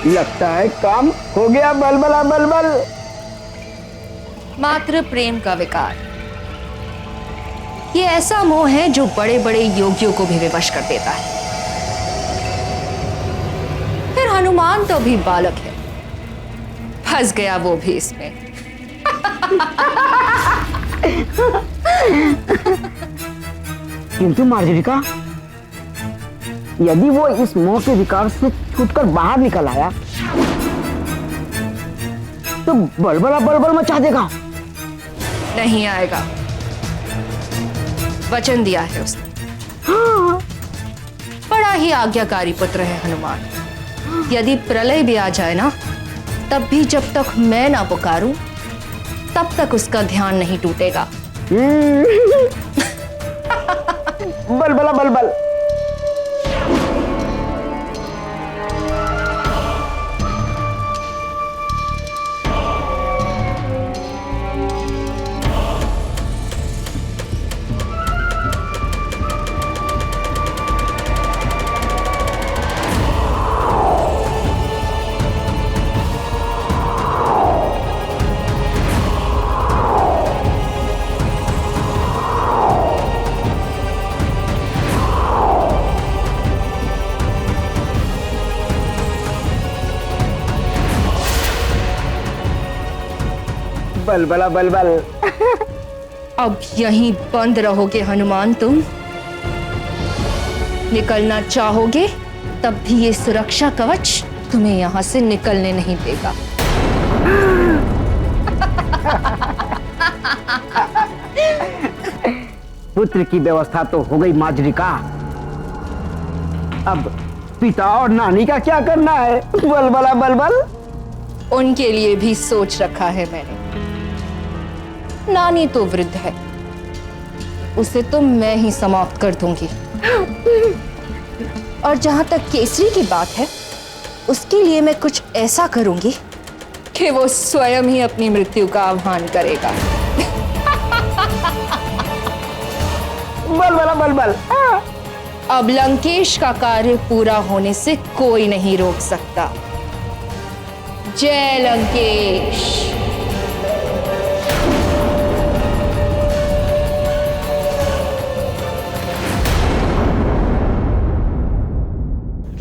लगता है काम हो गया बलबला बलबल। मात्र प्रेम का विकार, ये ऐसा मोह है जो बड़े बड़े योगियों को भी विवश कर देता है। फिर हनुमान तो भी बालक है, फंस गया वो भी इसमें। किंतु मार्जरिका, यदि वो इस मोह के विकार से छूटकर बाहर निकल आया तो बलबला बलबल मचा देगा। नहीं आएगा, वचन दिया है उसने। हाँ। बड़ा ही आज्ञाकारी पुत्र है हनुमान। यदि प्रलय भी आ जाए ना, तब भी जब तक मैं ना पुकारूं तब तक उसका ध्यान नहीं टूटेगा। बलबला बलबल। बलबला बलबल। अब यहीं बंद रहोगे हनुमान तुम? निकलना चाहोगे तब भी ये सुरक्षा कवच तुम्हें यहां से निकलने नहीं देगा। पुत्र की व्यवस्था तो हो गई मार्जरिका, अब पिता और नानी का क्या करना है? बलबला बलबल। उनके लिए भी सोच रखा है मैंने। नानी तो वृद्ध है, उसे तो मैं ही समाप्त कर दूंगी। और जहां तक केसरी की बात है, उसके लिए मैं कुछ ऐसा करूंगी कि वो स्वयं ही अपनी मृत्यु का आह्वान करेगा। बलबला बलबल। अब लंकेश का कार्य पूरा होने से कोई नहीं रोक सकता। जय लंकेश।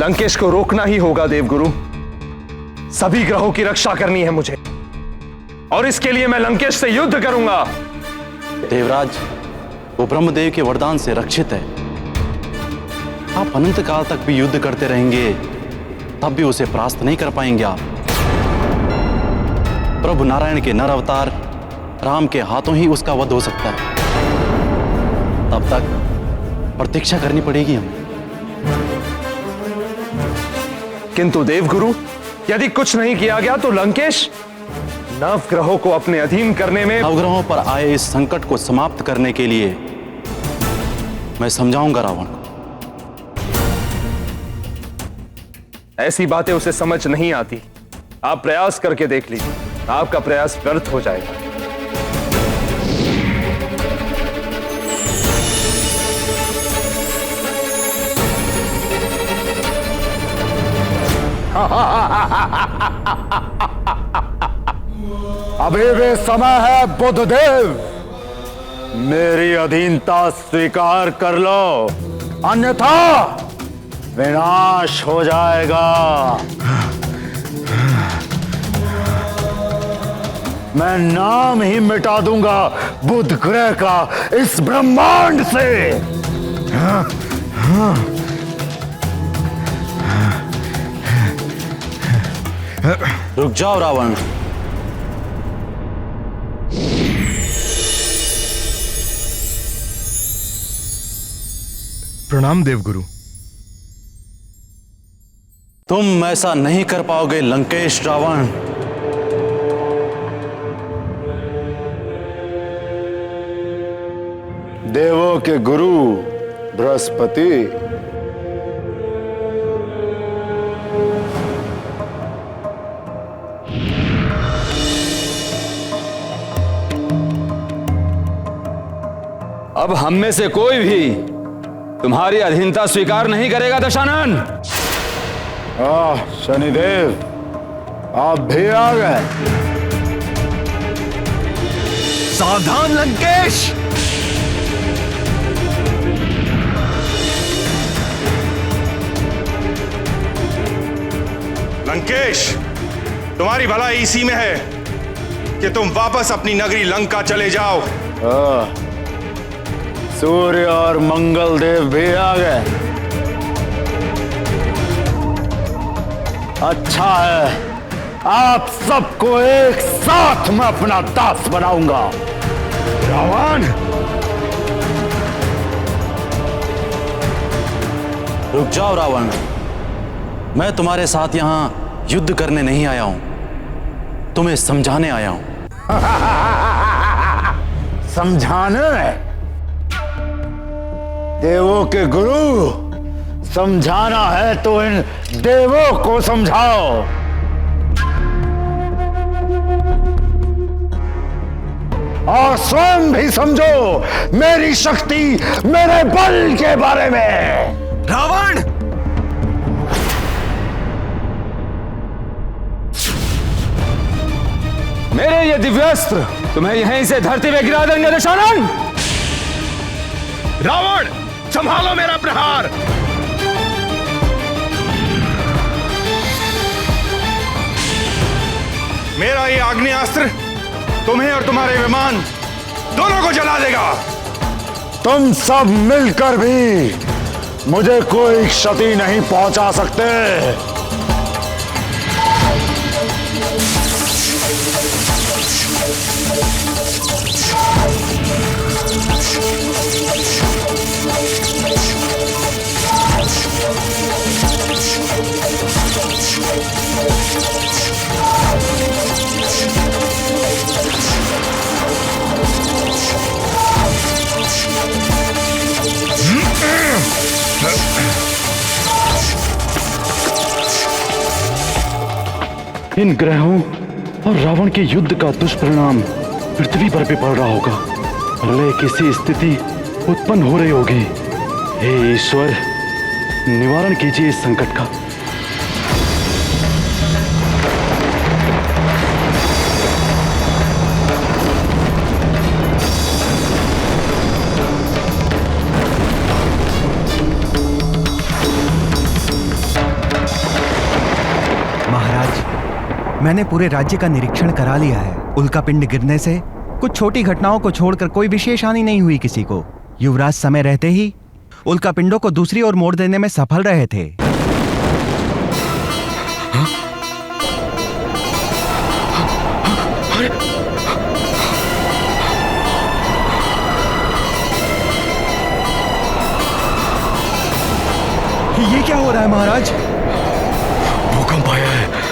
लंकेश को रोकना ही होगा देवगुरु। सभी ग्रहों की रक्षा करनी है मुझे, और इसके लिए मैं लंकेश से युद्ध करूंगा। देवराज, वो ब्रह्मदेव के वरदान से रक्षित है। आप अनंत काल तक भी युद्ध करते रहेंगे, तब भी उसे परास्त नहीं कर पाएंगे आप। प्रभु नारायण के नर अवतार राम के हाथों ही उसका वध हो सकता है। तब तक प्रतीक्षा करनी पड़ेगी हमें। किंतु देवगुरु, यदि कुछ नहीं किया गया तो लंकेश नवग्रहों को अपने अधीन करने में। नवग्रहों पर आए इस संकट को समाप्त करने के लिए मैं समझाऊंगा रावण को। ऐसी बातें उसे समझ नहीं आती। आप प्रयास करके देख लीजिए, आपका प्रयास व्यर्थ हो जाएगा। अभी भी समय है बुद्धदेव, मेरी अधीनता स्वीकार कर लो, अन्यथा विनाश हो जाएगा। मैं नाम ही मिटा दूंगा बुध ग्रह का इस ब्रह्मांड से। रुक जाओ रावण। प्रणाम देवगुरु। तुम ऐसा नहीं कर पाओगे लंकेश रावण। देवों के गुरु बृहस्पति, अब हम में से कोई भी तुम्हारी अधीनता स्वीकार नहीं करेगा दशानन। शनिदेव, आप भी आ गए। सावधान लंकेश। लंकेश, तुम्हारी भलाई इसी में है कि तुम वापस अपनी नगरी लंका चले जाओ। सूर्य और मंगल देव भी आ गए। अच्छा है, आप सबको एक साथ में अपना दास बनाऊंगा। रावण, रुक जाओ रावण, मैं तुम्हारे साथ यहां युद्ध करने नहीं आया हूं, तुम्हें समझाने आया हूं। समझाने? देवों के गुरु, समझाना है तो इन देवों को समझाओ। और स्वयं भी समझो मेरी शक्ति, मेरे बल के बारे में। रावण, मेरे ये दिव्यास्त्र तुम्हें यहीं से धरती में गिरा देंगे दशानन। रावण, संभालो मेरा प्रहार। मेरा ये आग्नेयास्त्र तुम्हें और तुम्हारे विमान दोनों को जला देगा। तुम सब मिलकर भी मुझे कोई क्षति नहीं पहुंचा सकते। इन ग्रहों और रावण के युद्ध का दुष्परिणाम पृथ्वी पर भी पड़ रहा होगा। प्रलय किसी स्थिति उत्पन्न हो रही होगी। हे ईश्वर, निवारण कीजिए इस संकट का। मैंने पूरे राज्य का निरीक्षण करा लिया है। उल्कापिंड गिरने से कुछ छोटी घटनाओं को छोड़कर कोई विशेष हानि नहीं हुई किसी को। युवराज समय रहते ही उल्कापिंडों को दूसरी ओर मोड़ देने में सफल रहे थे। ये क्या हो रहा है महाराज? भूकंप आया है।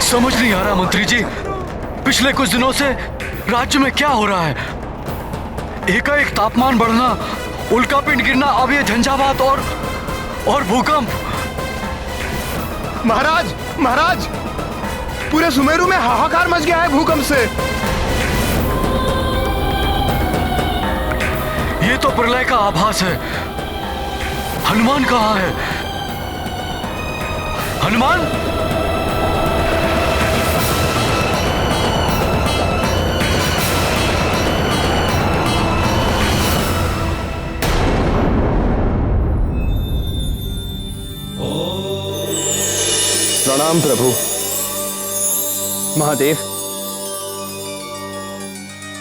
समझ नहीं आ रहा मंत्री जी, पिछले कुछ दिनों से राज्य में क्या हो रहा है। एकाएक तापमान बढ़ना, उल्कापिंड गिरना, अब ये झंझावात और भूकंप। महाराज, महाराज, पूरे सुमेरु में हाहाकार मच गया है भूकंप से। ये तो प्रलय का आभास है। हनुमान कहाँ है? हनुमान? प्रणाम प्रभु। महादेव,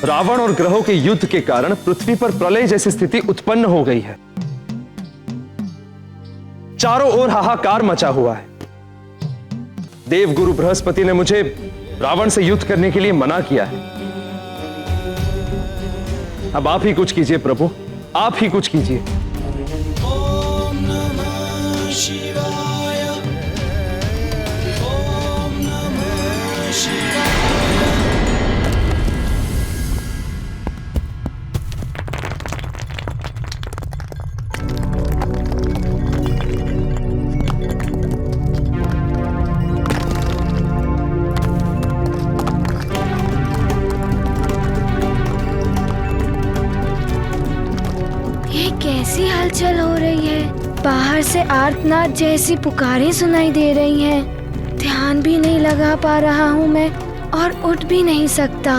रावण और ग्रहों के युद्ध के कारण पृथ्वी पर प्रलय जैसी स्थिति उत्पन्न हो गई है। चारों ओर हाहाकार मचा हुआ है। देव गुरु बृहस्पति ने मुझे रावण से युद्ध करने के लिए मना किया है। अब आप ही कुछ कीजिए प्रभु, आप ही कुछ कीजिए। हलचल हो रही है। बाहर से आर्तनाद जैसी पुकारें सुनाई दे रही हैं। ध्यान भी नहीं लगा पा रहा हूँ मैं और उठ भी नहीं सकता।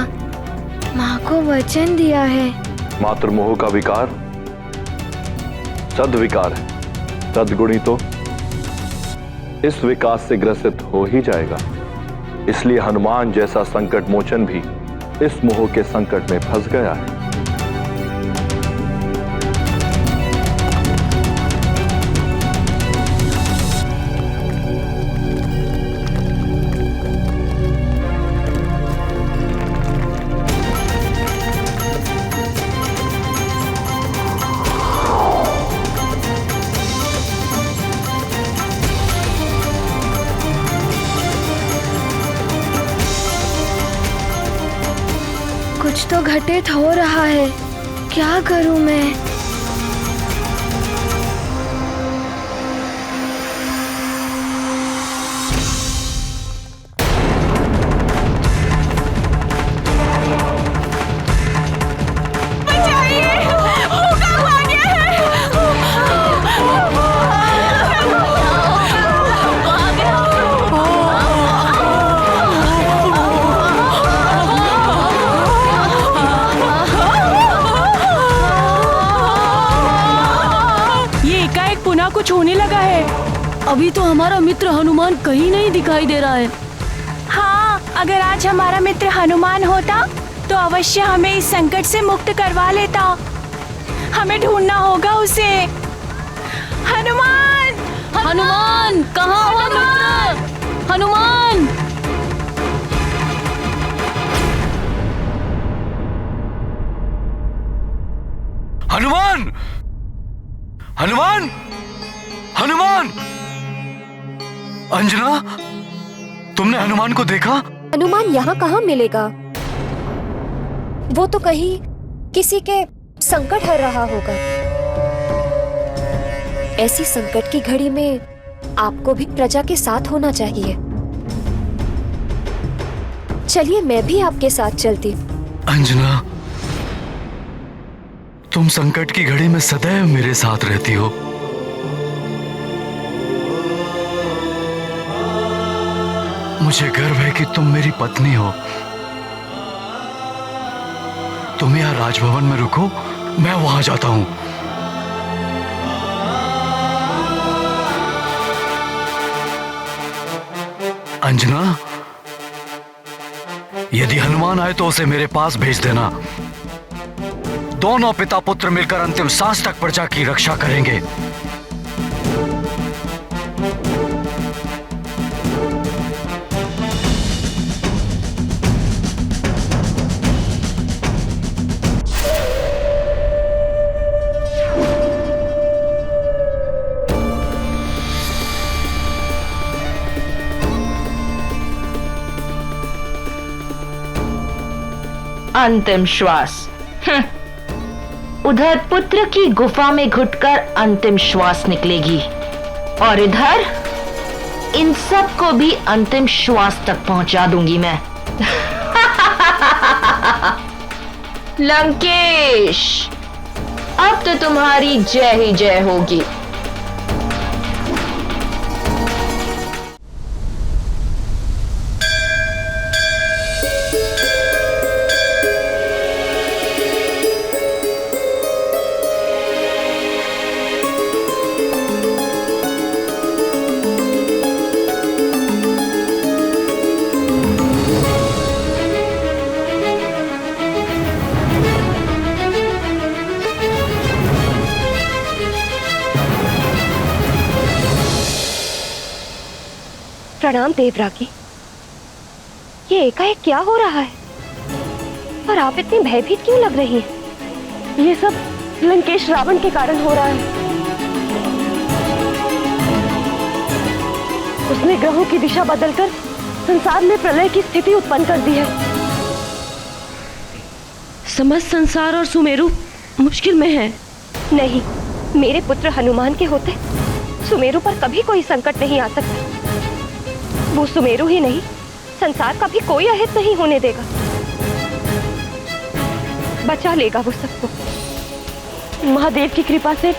माँ को वचन दिया है। मातृमोह का विकार सद्विकार है। सद्गुणी तो इस विकास से ग्रसित हो ही जाएगा। इसलिए हनुमान जैसा संकट मोचन भी इस मोह के संकट में फंस गया है। कुछ तो घटित हो रहा है। क्या करूं मैं? कुछ होने लगा है। अभी तो हमारा मित्र हनुमान कहीं नहीं दिखाई दे रहा है। हाँ, अगर आज हमारा मित्र हनुमान होता तो अवश्य हमें इस संकट से मुक्त करवा लेता। हमें ढूंढना होगा उसे। हनुमान! हनुमान! कहाँ हो मित्र? हनुमान! हनुमान! हनुमान! हनुमान! अंजना, तुमने हनुमान को देखा? हनुमान यहाँ कहाँ मिलेगा? वो तो कहीं किसी के संकट हर रहा होगा। ऐसी संकट की घड़ी में आपको भी प्रजा के साथ होना चाहिए। चलिए मैं भी आपके साथ चलती। अंजना, तुम संकट की घड़ी में सदैव मेरे साथ रहती हो। मुझे गर्व है कि तुम मेरी पत्नी हो। तुम यहाँ राजभवन में रुको, मैं वहां जाता हूं। अंजना, यदि हनुमान आए तो उसे मेरे पास भेज देना। दोनों पिता पुत्र मिलकर अंतिम सांस तक प्रजा की रक्षा करेंगे। अंतिम श्वास। उधर पुत्र की गुफा में घुटकर अंतिम श्वास निकलेगी और इधर इन सब को भी अंतिम श्वास तक पहुंचा दूंगी मैं। लंकेश, अब तो तुम्हारी जय ही जय होगी। प्रणाम देवरागी। ये एकाएक क्या हो रहा है और आप इतनी भयभीत क्यों लग रही हैं? ये सब लंकेश रावण के कारण हो रहा है। उसने ग्रहों की दिशा बदलकर संसार में प्रलय की स्थिति उत्पन्न कर दी है। समस्त संसार और सुमेरु मुश्किल में है। नहीं, मेरे पुत्र हनुमान के होते सुमेरु पर कभी कोई संकट नहीं आ सकता। वो सुमेरु ही नहीं, संसार का भी कोई अहित नहीं होने देगा। बचा लेगा वो सबको। महादेव की कृपा से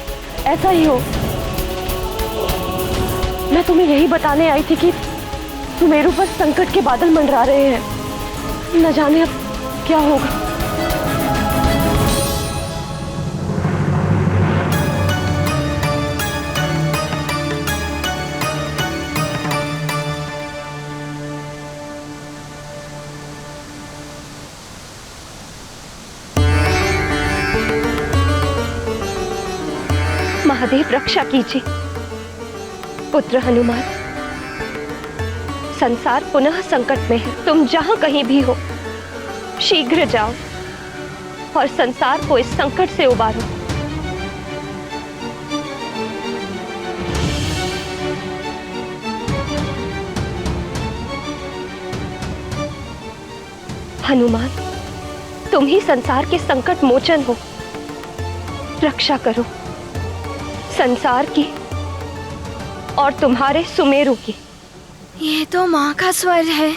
ऐसा ही हो। मैं तुम्हें यही बताने आई थी कि सुमेरु पर संकट के बादल मंडरा रहे हैं। न जाने अब क्या होगा। महादेव रक्षा कीजिए। पुत्र हनुमान, संसार पुनः संकट में है। तुम जहां कहीं भी हो, शीघ्र जाओ और संसार को इस संकट से उबारो। हनुमान, तुम ही संसार के संकट मोचन हो। रक्षा करो संसार की और तुम्हारे सुमेरु की। ये तो माँ का स्वर है।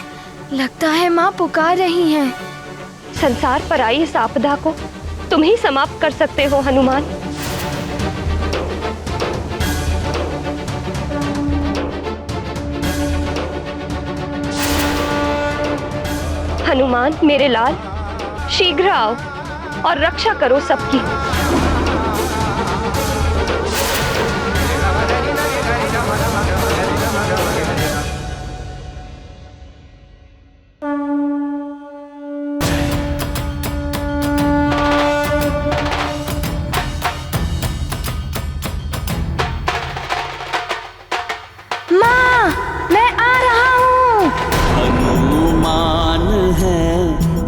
लगता है माँ पुकार रही हैं। संसार पर आई इस आपदा को तुम ही समाप्त कर सकते हो हनुमान। हनुमान मेरे लाल, शीघ्र आओ और रक्षा करो सबकी।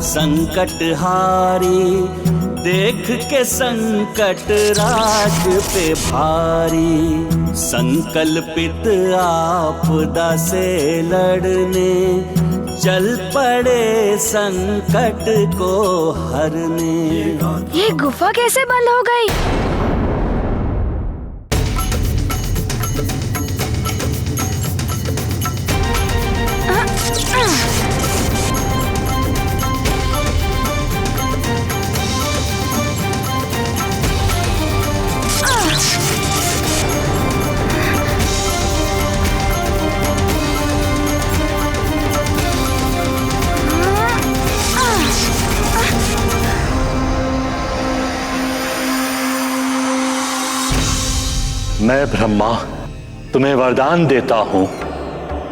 संकट हारी, देख के संकट राज पे भारी। संकल्पित आपदा से लड़ने, चल पड़े संकट को हरने। ये गुफा कैसे बंद हो गई? मैं ब्रह्मा तुम्हें वरदान देता हूं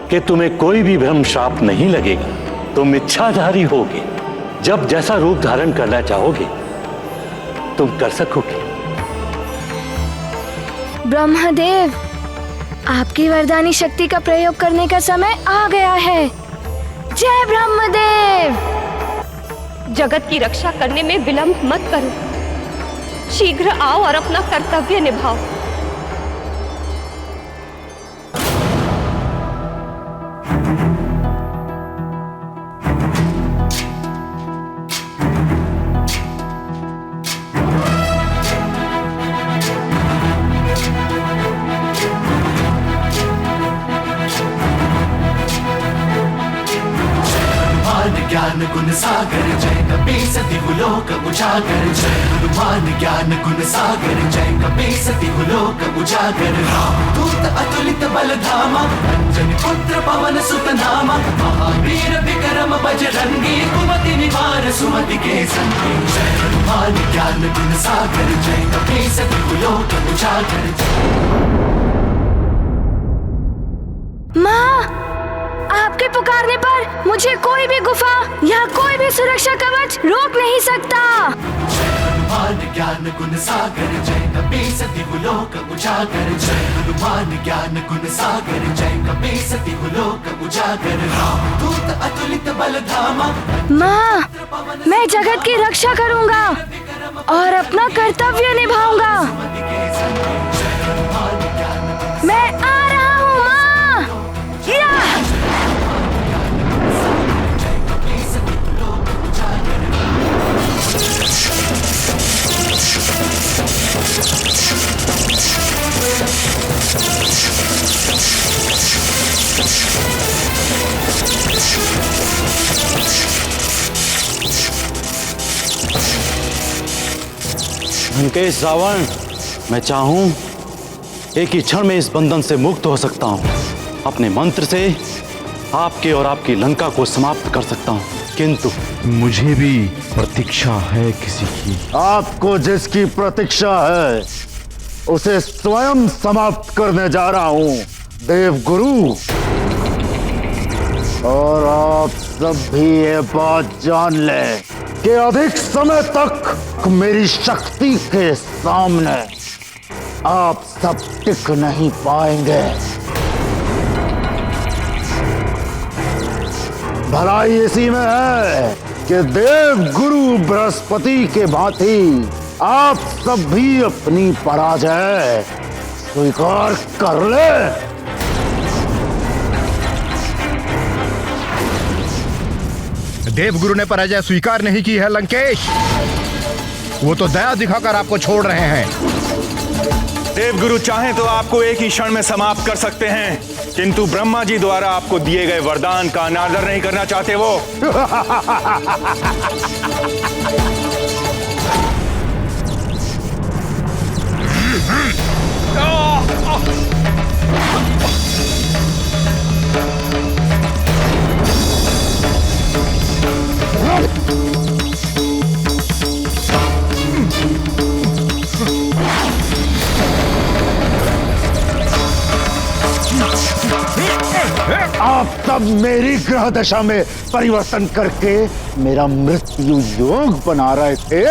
कि तुम्हें कोई भी भ्रम श्राप नहीं लगेगा। तुम इच्छाधारी होगे। जब जैसा रूप धारण करना चाहोगे तुम कर सकोगे। ब्रह्मदेव, आपकी वरदानी शक्ति का प्रयोग करने का समय आ गया है। जय ब्रह्मदेव। जगत की रक्षा करने में विलंब मत करो। शीघ्र आओ और अपना कर्तव्य निभाओ। ज्ञान गुण सागर जय कपी सती लोक उजागर। जय हनुमान ज्ञान गुण सागर जय कपी सती लोक उजागर। दूत अतुलित बल धामा, अंजनी पुत्र पवन सुत नामा। महावीर विक्रम बजरंगी, कुमति निवार सुमति के संगी। जय हनुमान ज्ञान गुण सागर जय कपी सती लोक उजागर। माँ, आपके पुकारने पर मुझे कोई भी गुफा या कोई भी सुरक्षा कवच रोक नहीं सकता। हनुमान ज्ञान गुण सागर जय कपी सती लोक उजागर। जय हनुमान ज्ञान गुण सागर जय कपी सती लोक उजागर। दूत अतुलित बल धामा। माँ, मैं जगत की रक्षा करूँगा और अपना कर्तव्य निभाऊंगा। मैं आ रहा हूँ माँ। लंकेश रावण, मैं चाहूं एक ही क्षण में इस बंधन से मुक्त हो सकता हूँ। अपने मंत्र से आपके और आपकी लंका को समाप्त कर सकता हूँ, किंतु मुझे भी प्रतीक्षा है किसी की। आपको जिसकी प्रतीक्षा है उसे स्वयं समाप्त करने जा रहा हूँ देवगुरु। और आप सब भी ये बात जान लें कि अधिक समय तक मेरी शक्ति के सामने आप सब टिक नहीं पाएंगे। भलाई इसी में है कि देव गुरु बृहस्पति के भांति आप सब भी अपनी पराजय स्वीकार कर ले। देवगुरु ने पराजय स्वीकार नहीं की है लंकेश, वो तो दया दिखाकर आपको छोड़ रहे हैं। देवगुरु चाहे तो आपको एक ही क्षण में समाप्त कर सकते हैं, किंतु ब्रह्मा जी द्वारा आपको दिए गए वरदान का अनादर नहीं करना चाहते वो। आप सब मेरी ग्रह दशा में परिवर्तन करके मेरा मृत्यु योग बना रहे थे।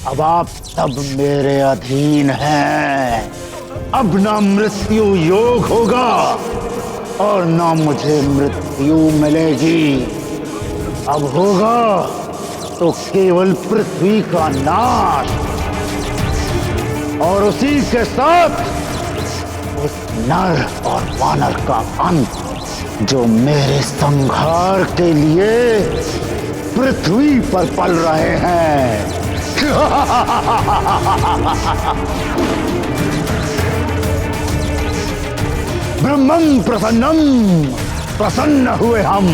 अब आप सब मेरे अधीन हैं। अब ना मृत्यु योग होगा और ना मुझे मृत्यु मिलेगी। अब होगा तो केवल पृथ्वी का नाश और उसी के साथ उस नर और वानर का अंत जो मेरे संहार के लिए पृथ्वी पर पल रहे हैं। ब्रह्मं प्रसन्नम, प्रसन्न हुए हम।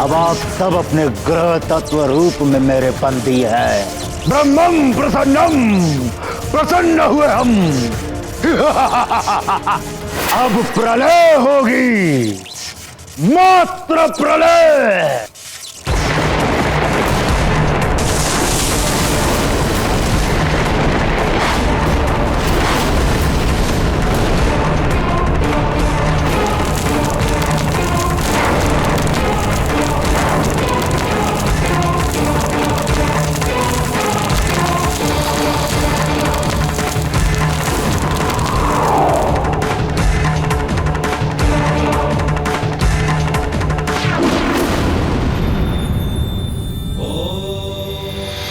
अब आप सब अपने ग्रह तत्व रूप में मेरे बंदी हैं। ब्रह्मं प्रसन्नम, प्रसन्न हुए हम। अब प्रलय होगी, मात्र प्रलय।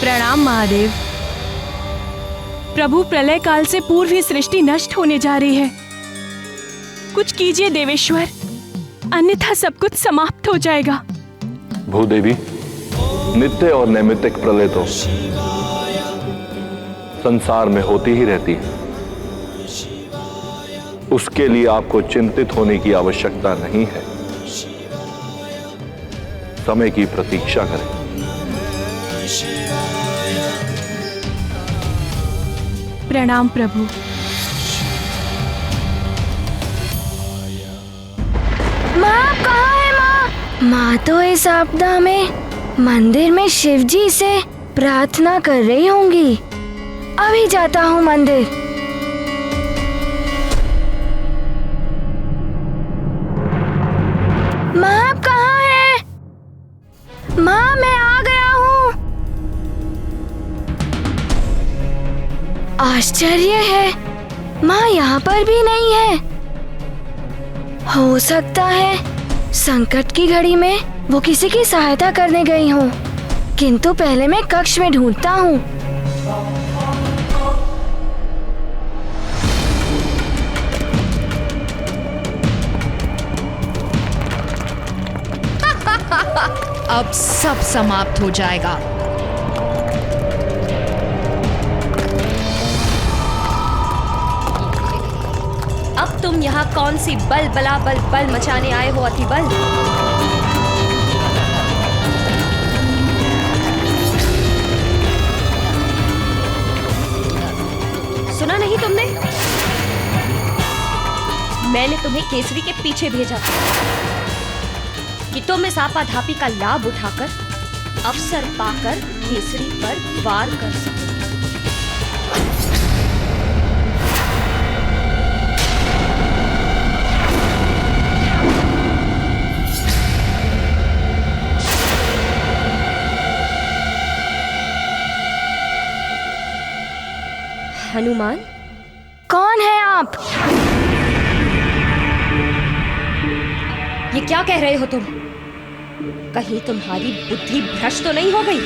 प्रणाम महादेव। प्रभु, प्रलय काल से पूर्व ही सृष्टि नष्ट होने जा रही है। कुछ कीजिए देवेश्वर, अन्यथा सब कुछ समाप्त हो जाएगा। भूदेवी, नित्य और नैमित्तिक प्रलय तो संसार में होती ही रहती है। उसके लिए आपको चिंतित होने की आवश्यकता नहीं है। समय की प्रतीक्षा करें। प्रणाम प्रभु। माँ कहाँ है माँ? माँ तो इस आपदा में मंदिर में शिव जी से प्रार्थना कर रही होंगी। अभी जाता हूँ मंदिर। माँ आप कहाँ हैं? माँ मैं आ गया हूँ। आश्चर्य है, माँ यहाँ पर भी नहीं है। हो सकता है संकट की घड़ी में वो किसी की सहायता करने गई हो, किंतु पहले मैं कक्ष में ढूंढता हूँ। अब सब समाप्त हो जाएगा। अब तुम यहाँ कौन सी बल बला बल बल मचाने आए हो अतिबल? सुना नहीं तुमने? मैंने तुम्हें केसरी के पीछे भेजा कि तुम इस आपाधापी का लाभ उठाकर अवसर पाकर केसरी पर वार कर सको। हनुमान, कौन है आप? ये क्या कह रहे हो तुम? कहीं तुम्हारी बुद्धि भ्रष्ट तो नहीं हो गई?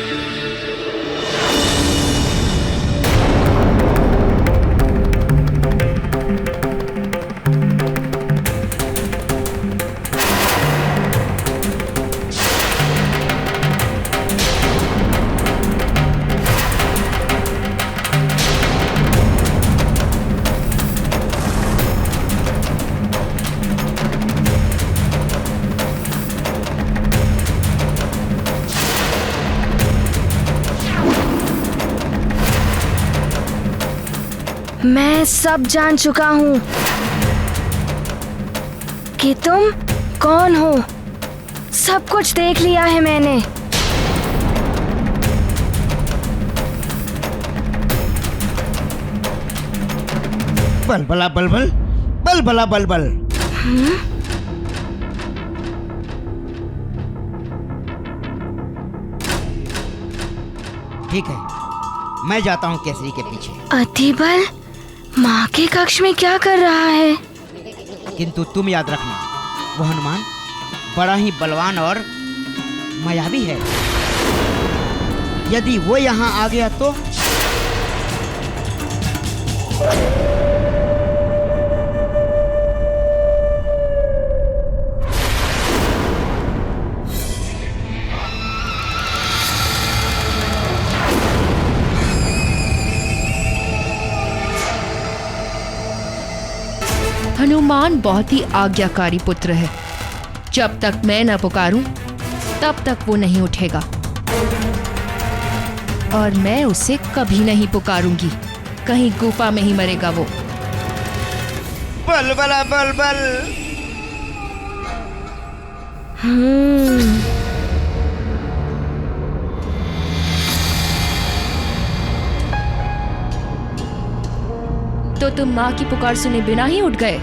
मैं सब जान चुका हूँ कि तुम कौन हो। सब कुछ देख लिया है मैंने। बलबला बलबल, बलबला बलबल। ठीक है, मैं जाता हूँ केसरी के पीछे। अतिबल माँ के कक्ष में क्या कर रहा है? किंतु तुम याद रखना, वो हनुमान बड़ा ही बलवान और मायावी है। यदि वो यहाँ आ गया तो हनुमान बहुत ही आज्ञाकारी पुत्र है। जब तक मैं न पुकारूं, तब तक वो नहीं उठेगा और मैं उसे कभी नहीं पुकारूंगी। कहीं गुफा में ही मरेगा वो। बलबला बलबल। तो तुम माँ की पुकार सुने बिना ही उठ गए?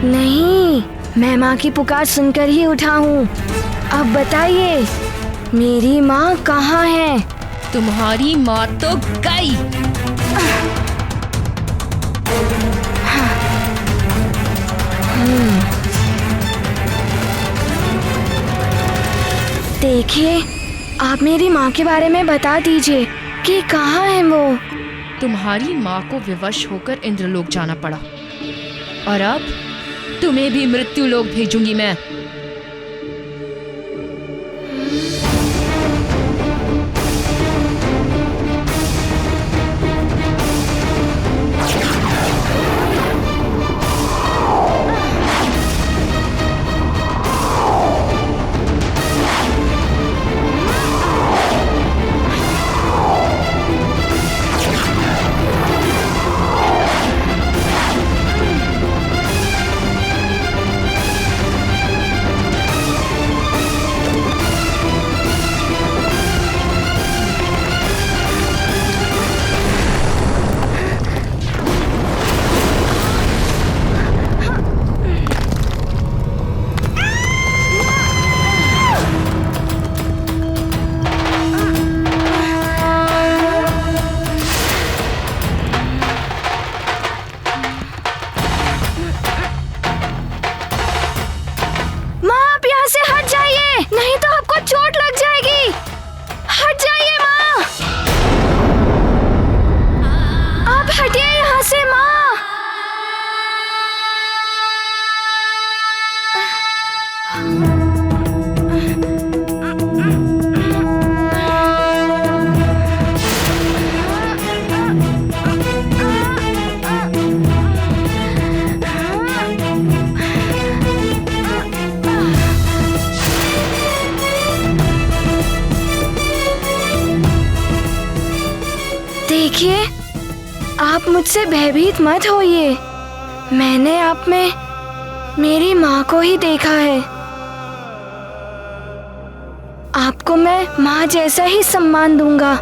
नहीं, मैं माँ की पुकार सुनकर ही उठा हूँ। अब बताइए, मेरी माँ कहाँ है? तुम्हारी माँ तो गई। देखिए, आप मेरी माँ के बारे में बता दीजिए कि कहाँ है वो? तुम्हारी माँ को विवश होकर इंद्रलोक जाना पड़ा और अब तुम्हें भी मृत्यु लोक भेजूंगी मैं। देखिए, आप मुझसे भयभीत मत होइए। मैंने आप में मेरी माँ को ही देखा है। आपको मैं माँ जैसा ही सम्मान दूंगा।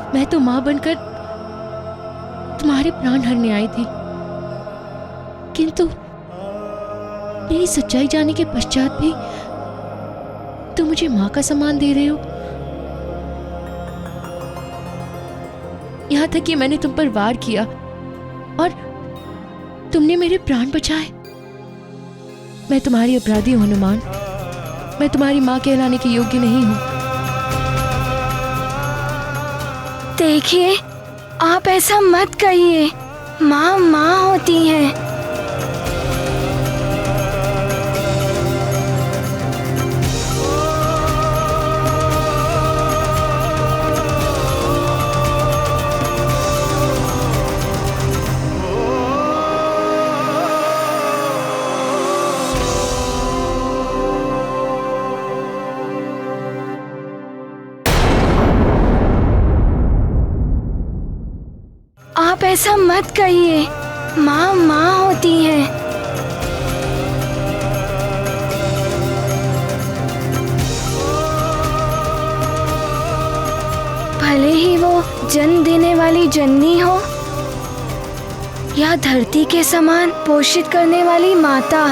मैं तो माँ बनकर तुम्हारे प्राण हरने आई थी, किंतु मेरी सच्चाई जानने के पश्चात भी तुम मुझे माँ का सम्मान दे रहे हो। यहाँ तक कि मैंने तुम पर वार किया और तुमने मेरे प्राण बचाए। मैं तुम्हारी अपराधी हूँ हनुमान। मैं तुम्हारी माँ कहलाने के योग्य नहीं हूँ। देखिए, आप ऐसा मत कहिए। माँ माँ होती हैं। आप ऐसा मत कहिए। माँ माँ होती हैं। भले ही वो जन्म देने वाली जननी हो या धरती के समान पोषित करने वाली माता।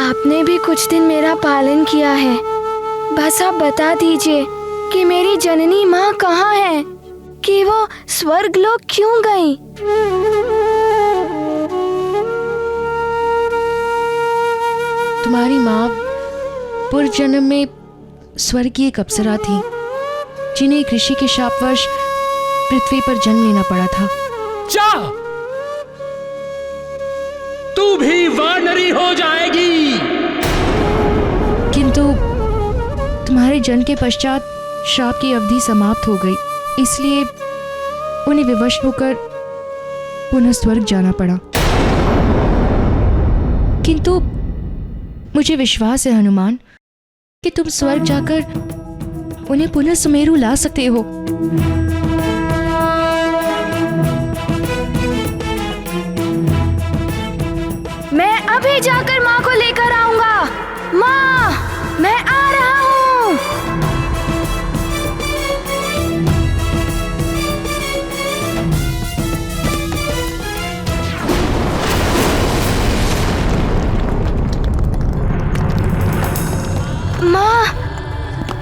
आपने भी कुछ दिन मेरा पालन किया है। बस आप बता दीजिए कि मेरी जननी माँ कहाँ है, कि वो स्वर्गलोक क्यों गई? तुम्हारी माँ पूर्व जन्म में स्वर्ग की एक अप्सरा थी, जिन्हें एक ऋषि के शापवश पृथ्वी पर जन्म लेना पड़ा था। जा, तू भी वानरी हो जाएगी। किंतु तुम्हारे जन्म के पश्चात श्राप की अवधि समाप्त हो गई, इसलिए उन्हें विवश होकर पुनः स्वर्ग जाना पड़ा। किंतु मुझे विश्वास है हनुमान कि तुम स्वर्ग जाकर उन्हें पुनः सुमेरु ला सकते हो। मैं अभी जाकर माँ को लेकर आऊंगा। माँ, मैं आ रहा हूँ।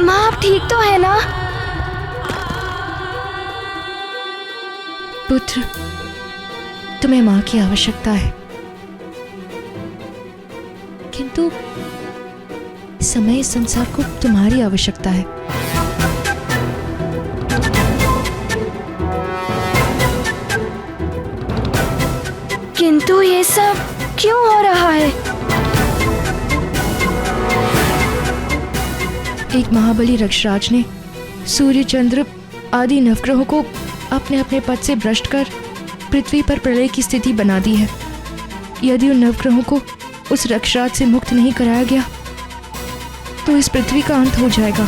माँ आप ठीक तो है ना? पुत्र, तुम्हें माँ की आवश्यकता है, किंतु समय इस संसार को तुम्हारी आवश्यकता है। किंतु ये सब क्यों हो रहा है? एक महाबली रक्षराज ने सूर्य, चंद्र आदि नवग्रहों को अपने अपने पद से भ्रष्ट कर पृथ्वी पर प्रलय की स्थिति बना दी है। यदि उन नवग्रहों को उस रक्षराज से मुक्त नहीं कराया गया तो इस पृथ्वी का अंत हो जाएगा।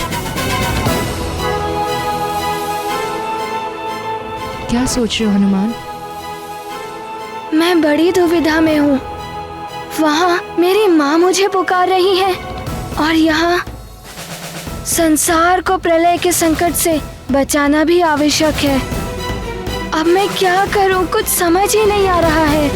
क्या सोच रहे हो हनुमान? मैं बड़ी दुविधा में हूँ। वहाँ मेरी माँ मुझे पुकार रही है और यहाँ संसार को प्रलय के संकट से बचाना भी आवश्यक है। अब मैं क्या करूँ, कुछ समझ ही नहीं आ रहा है।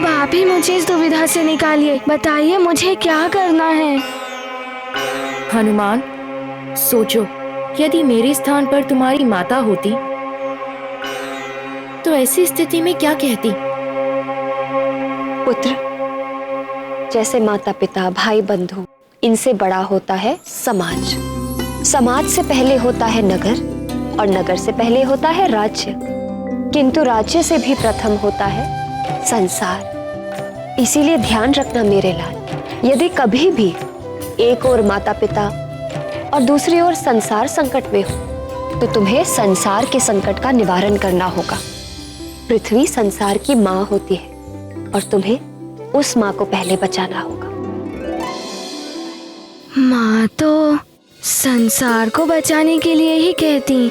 अब आप ही मुझे इस दुविधा से निकालिए। बताइए मुझे क्या करना है। हनुमान, सोचो, यदि मेरे स्थान पर तुम्हारी माता होती तो ऐसी स्थिति में क्या कहती? पुत्र, जैसे माता पिता, भाई बंधु, इनसे बड़ा होता है समाज। समाज से पहले होता है नगर और नगर से पहले होता है राज्य, किंतु राज्य से भी प्रथम होता है संसार। इसीलिए ध्यान रखना मेरे लाल, यदि कभी भी एक ओर माता पिता और दूसरी ओर संसार संकट में हो तो तुम्हें संसार के संकट का निवारण करना होगा। पृथ्वी संसार की माँ होती है और तुम्हें उस माँ को पहले बचाना होगा। माँ तो संसार को बचाने के लिए ही कहती।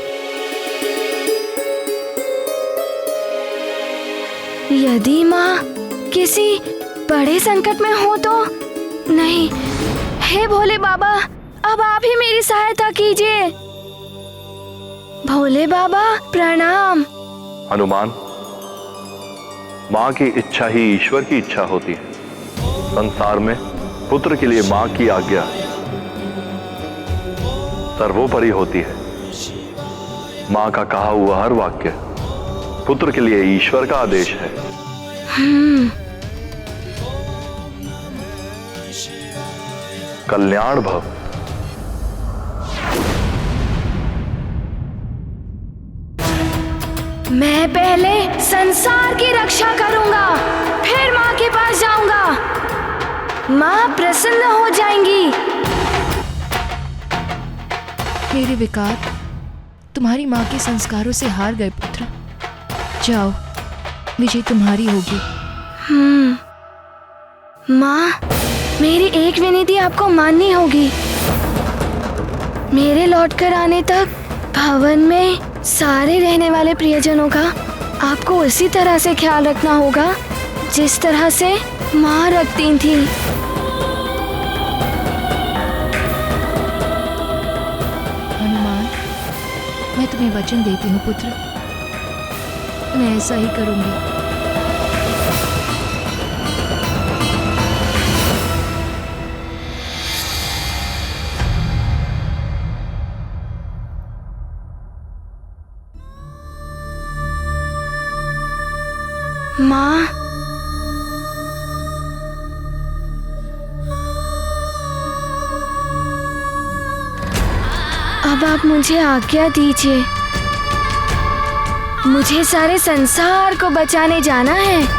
यदि माँ किसी बड़े संकट में हो तो? नहीं, हे भोले बाबा, अब आप ही मेरी सहायता कीजिए। भोले बाबा प्रणाम। हनुमान, माँ की इच्छा ही ईश्वर की इच्छा होती है। संसार में पुत्र के लिए माँ की आज्ञा सर्वोपरि होती है। माँ का कहा हुआ हर वाक्य पुत्र के लिए ईश्वर का आदेश है। कल्याण भव। मैं पहले संसार की रक्षा करूंगा, फिर माँ के पास जाऊंगा। माँ प्रसन्न हो जाएंगी। मेरे विकार तुम्हारी माँ के संस्कारों से हार गए पुत्र। जाओ, विजय तुम्हारी होगी। माँ, मेरी एक विनती आपको माननी होगी। मेरे लौटकर आने तक भवन में सारे रहने वाले प्रियजनों का आपको उसी तरह से ख्याल रखना होगा जिस तरह से माँ रखती थी। हनुमान, मैं तुम्हें वचन देती हूँ पुत्र, मैं ऐसा ही करूंगी। माँ, अब आप मुझे आज्ञा दीजिए। मुझे सारे संसार को बचाने जाना है।